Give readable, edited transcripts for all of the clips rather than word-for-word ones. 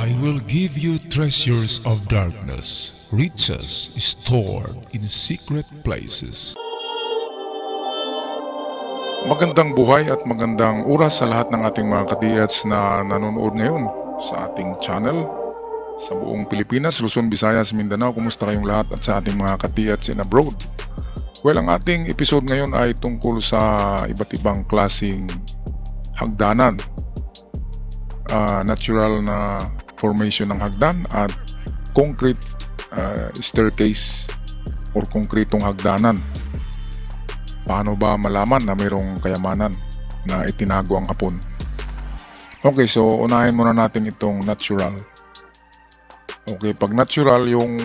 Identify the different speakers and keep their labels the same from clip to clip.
Speaker 1: I will give you treasures of darkness, riches stored in secret places. Magandang buhay at magandang oras sa lahat ng ating mga ka-DH na nanonood ngayon sa ating channel. Sa buong Pilipinas, Luzon, Visayas, Mindanao, kumusta kayong lahat at sa ating mga ka-DH in abroad? Well, ang ating episode ngayon ay tungkol sa iba't ibang klaseng hagdanan. Natural na formation ng hagdan at concrete staircase or konkretong hagdanan. Paano ba malaman na mayroong kayamanan na itinago ang Hapon? Okay, so unahin muna natin itong natural. Okay, pag natural, yung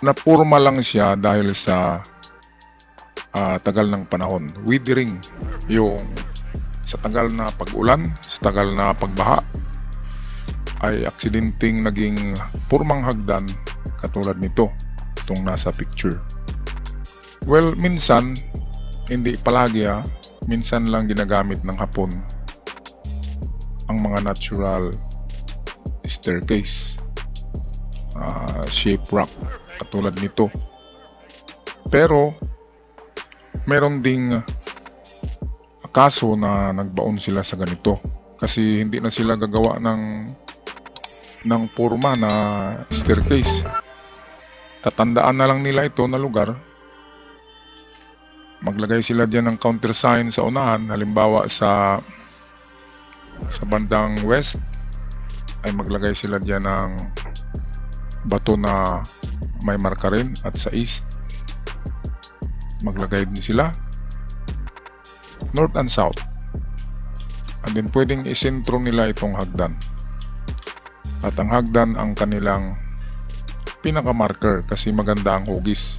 Speaker 1: napurma lang siya dahil sa tagal ng panahon. Withering, yung sa tagal na pag-ulan, sa tagal na pagbaha, ay aksidenteng naging purmang hagdan katulad nito, itong nasa picture. Well, minsan, hindi palagi minsan lang ginagamit ng Hapon ang mga natural staircase, shape rock, katulad nito. Pero, meron ding kaso na nagbaon sila sa ganito kasi hindi na sila gagawa ng purma na staircase. Tatandaan na lang nila ito na lugar. Maglagay sila diyan ng countersign sa unahan. Halimbawa sa bandang west ay maglagay sila diyan ng bato na may marka rin, at sa east maglagay din sila north and south. And then pwedeng isentro nila itong hagdan. At ang hagdan ang kanilang pinaka-marker kasi maganda ang hugis.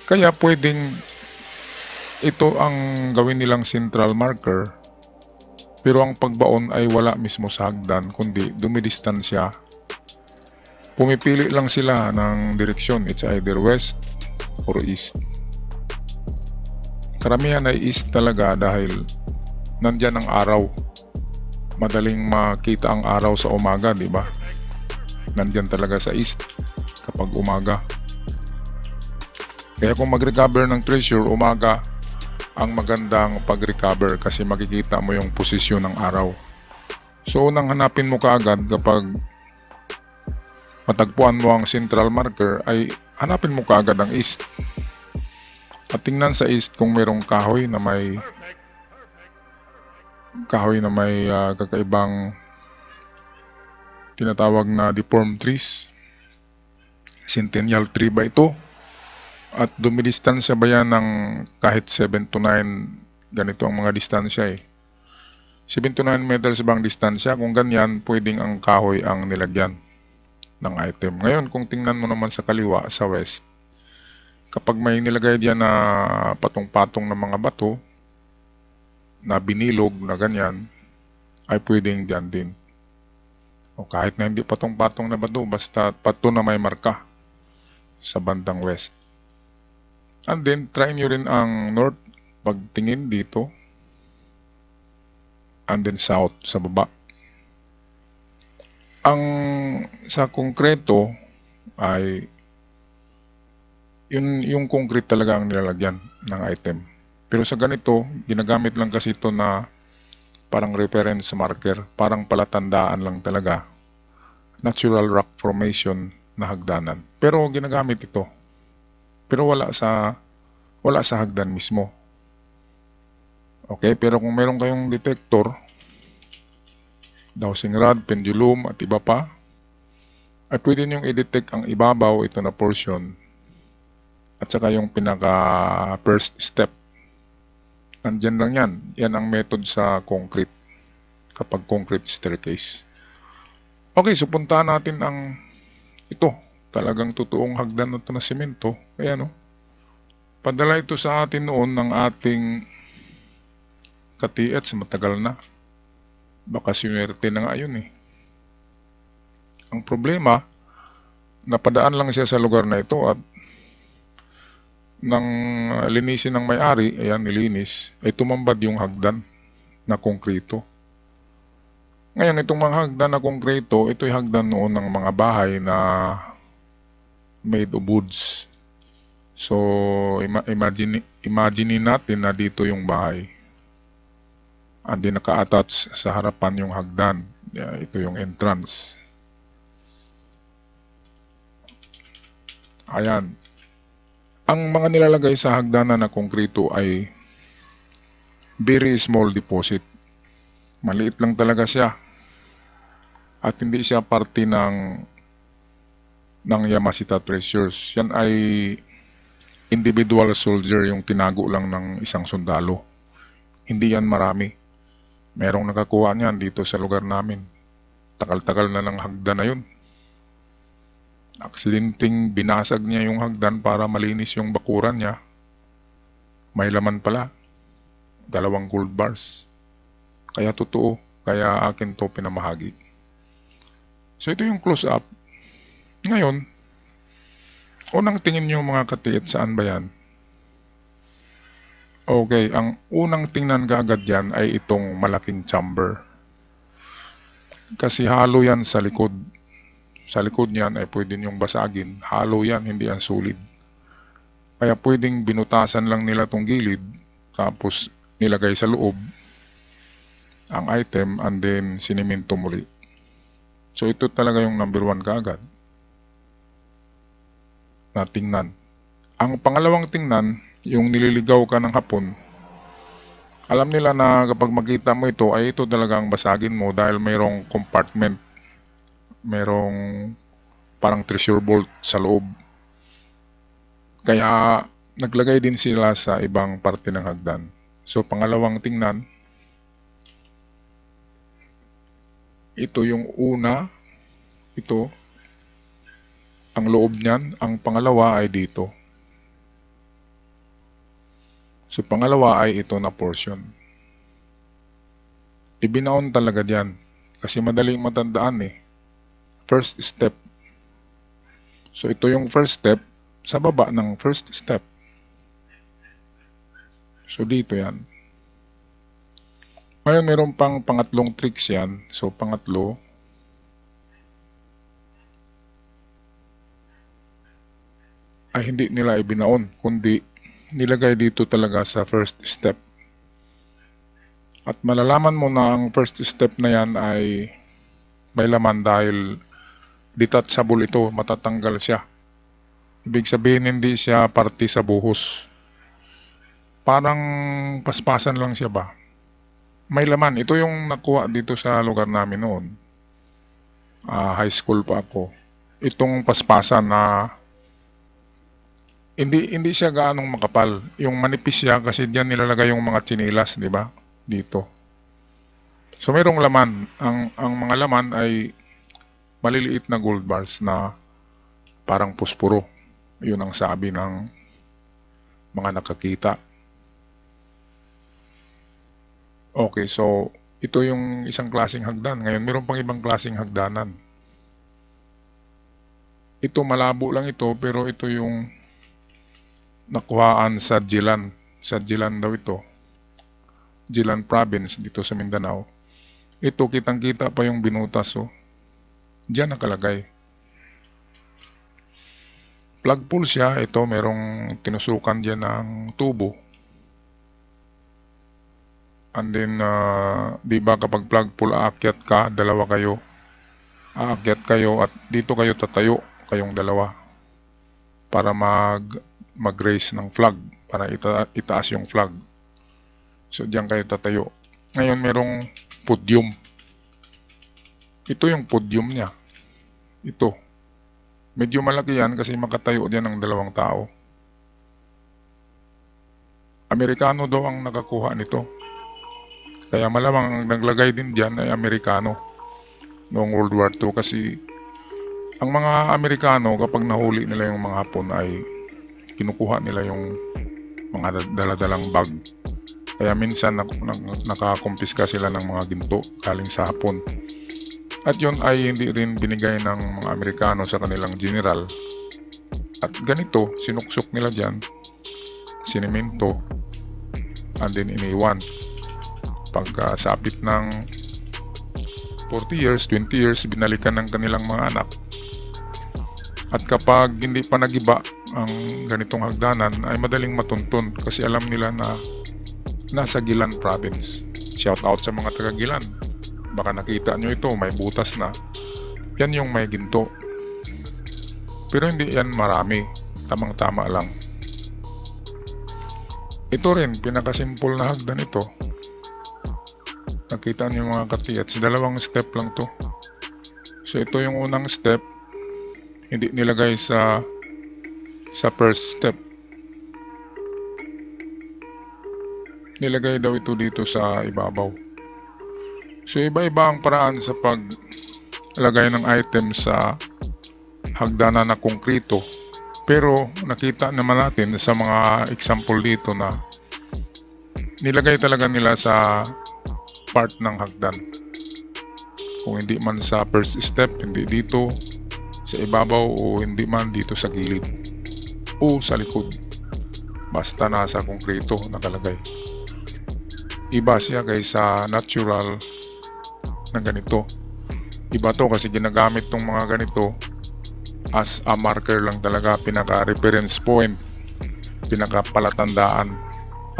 Speaker 1: Kaya pwedeng ito ang gawin nilang central marker, pero ang pagbaon ay wala mismo sa hagdan kundi dumidistansya. Pumipili lang sila ng direksyon, it's either west or east. Karamihan ay east talaga dahil nandyan ang araw. Madaling makita ang araw sa umaga, di ba? Nandyan talaga sa east kapag umaga. Kaya kung mag-recover ng treasure, umaga ang magandang pag-recover kasi makikita mo yung posisyon ng araw. So, unang hanapin mo kaagad kapag matagpuan mo ang central marker ay hanapin mo kaagad ang east. At tingnan sa east kung mayroong kahoy na may kakaibang tinatawag na deformed trees. Centennial tree ba ito? At dumidistansya ba yan ng kahit 7 to 9? Ganito ang mga distansya 7 to 9 meters bang distansya? Kung ganyan, pwedeng ang kahoy ang nilagyan ng item. Ngayon, kung tingnan mo naman sa kaliwa, sa west, kapag may nilagay diyan na patong-patong na mga bato na binilog na ganyan, ay pwedeng diyan din. O kahit na hindi patong-patong na bato, basta pato na may marka sa bandang west. And then, try nyo rin ang north pagtingin dito. And then south sa baba. Ang sa konkreto ay yung concrete talaga ang nilalagyan ng item. Pero sa ganito, ginagamit lang kasi ito na parang reference marker, parang palatandaan lang talaga. Natural rock formation na hagdanan. Pero ginagamit ito. Pero wala sa hagdan mismo. Okay, pero kung meron kayong detector, dowsing rod, pendulum at iba pa, ay pwede niyong i-detect ang ibabaw ito na portion at saka yung pinaka first step. Nandyan lang yan. Yan ang method sa concrete kapag concrete staircase. Okay, so puntahan natin ang ito. Talagang totoong hagdan na ito na semento. Ayan padala ito sa atin noon ng ating ka-TH, matagal na. Baka sinwerte na nga yun Ang problema, napadaan lang siya sa lugar na ito at nang linisin ng may-ari, ayan, nilinis, ay tumambad yung hagdan na konkreto. Ngayon, itong mga hagdan na konkreto, ito'y hagdan noon ng mga bahay na made of woods. So, imagine natin na dito yung bahay. Andi naka-attach sa harapan yung hagdan. Ito yung entrance. Ayan. Ang mga nilalagay sa hagdanan na konkreto ay very small deposit. Maliit lang talaga siya. At hindi siya parte ng Yamashita Treasures. Yan ay individual soldier yung tinago lang ng isang sundalo. Hindi yan marami. Merong nakakuha niyan dito sa lugar namin. Takal-takal na ng hagdan na yun. Aksidenteng binasag niya yung hagdan para malinis yung bakuran niya. May laman pala. 2 gold bars. Kaya totoo. Kaya akin to pinamahagi. So ito yung close-up. Ngayon, unang tingin nyo mga katiit, saan ba yan? Okay, ang unang tingnan kaagad yan ay itong malaking chamber. Kasi halo yan sa likod. Sa likod niyan ay pwede nyong basagin. Halo yan, hindi yan solid. Kaya pwedeng binutasan lang nila tong gilid, tapos nilagay sa loob ang item and then siniminto muli. So ito talaga yung number 1 kaagad na tingnan. Ang pangalawang tingnan, yung nililigaw ka ng hapon, alam nila na kapag makita mo ito, ay ito talagang basagin mo dahil mayroong compartment, mayroong parang treasure vault sa loob. Kaya naglagay din sila sa ibang parte ng hagdan. So pangalawang tingnan, ito yung una, ito, ang loob niyan. Ang pangalawa ay dito. So pangalawa ay ito na portion. Ibinaon talaga diyan kasi madaling matandaan eh. First step. So ito yung first step sa baba ng first step. So dito yan. Ngayon meron pang pangatlong tricks yan. So pangatlo, ay hindi nila ibinaon, kundi nilagay dito talaga sa first step. At malalaman mo na ang first step na yan ay may laman dahil detachable ito, matatanggal siya. Ibig sabihin hindi siya parte sa buhos. Parang paspasan lang siya ba? May laman. Ito yung nakuha dito sa lugar namin noon. High school pa ako. Itong paspasan na hindi siya gaanong makapal. Yung manipis siya kasi diyan nilalagay yung mga tsinilas, di ba? Dito. So mayroong laman. Ang mga laman ay maliliit na gold bars na parang puspuro. Yun ang sabi ng mga nakakita. Okay, so ito yung isang klaseng hagdan. Ngayon, meron pang ibang klaseng hagdanan. Ito malabo lang ito, pero ito yung nakuhaan sa Jilan. Sa Jilan daw ito. Jilan province dito sa Mindanao. Ito kitang-kita pa yung binutas, oh. Diyan nakalagay. Plug pull siya. Ito merong tinusukan diyan ng tubo. And then, di ba kapag plug pull, aakyat ka, dalawa kayo. Aakyat kayo at dito kayo tatayo, kayong dalawa. Para mag-raise ng flag, para itaas yung flag. So, diyan kayo tatayo. Ngayon, merong podium. Ito yung podium niya. Ito. Medyo malaki yan kasi makatayo diyan ng 2 tao. Amerikano daw ang nakakuha nito. Kaya malamang ang naglagay din dyan ay Amerikano noong World War II kasi ang mga Amerikano kapag nahuli nila yung mga Hapon ay kinukuha nila yung mga daladalang bag. Kaya minsan nakakumpiska sila ng mga ginto galing sa Hapon. At yun ay hindi rin binigay ng mga Amerikano sa kanilang general. At ganito, sinuksok nila dyan, siniminto, and then iniwan. Pagkasabit ng 40 years, 20 years, binalikan ng kanilang mga anak. At kapag hindi pa nagiba ang ganitong hagdanan ay madaling matuntun kasi alam nila na nasa Gilan Province. Shout out sa mga taga Gilan. Baka nakita nyo ito, may butas na. Yan yung may ginto. Pero hindi yan marami. Tamang-tama lang. Ito rin, pinakasimple na hagdan ito. Nakita niyo mga katiyats, dalawang step lang to. So ito yung unang step, hindi nilagay sa first step. Nilagay daw ito dito sa ibabaw. So iba-iba ang paraan sa paglagay ng item sa hagdanan na konkrito. Pero nakita naman natin sa mga example dito na nilagay talaga nila sa part ng hagdan. Kung hindi man sa first step, hindi dito sa ibabaw o hindi man dito sa gilid o sa likod. Basta nasa konkreto nakalagay. Iba siya guys sa natural na ganito. Iba to kasi ginagamit tong mga ganito as a marker lang talaga, pinaka-reference point, pinaka-palatandaan.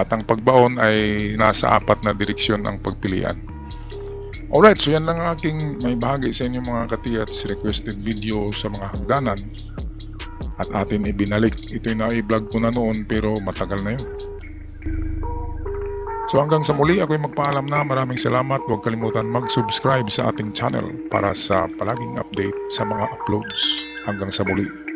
Speaker 1: At ang pagbaon ay nasa 4 na direksyon ang pagpilian. Alright, so yan lang aking may bahagi sa inyo mga katiyats, requested video sa mga hagdanan. At atin ibinalik. Ito yung na-vlog ko na noon pero matagal na yun. So hanggang sa muli, ako'y magpaalam na. Maraming salamat. Huwag kalimutan mag-subscribe sa ating channel para sa palaging update sa mga uploads. Hanggang sa muli.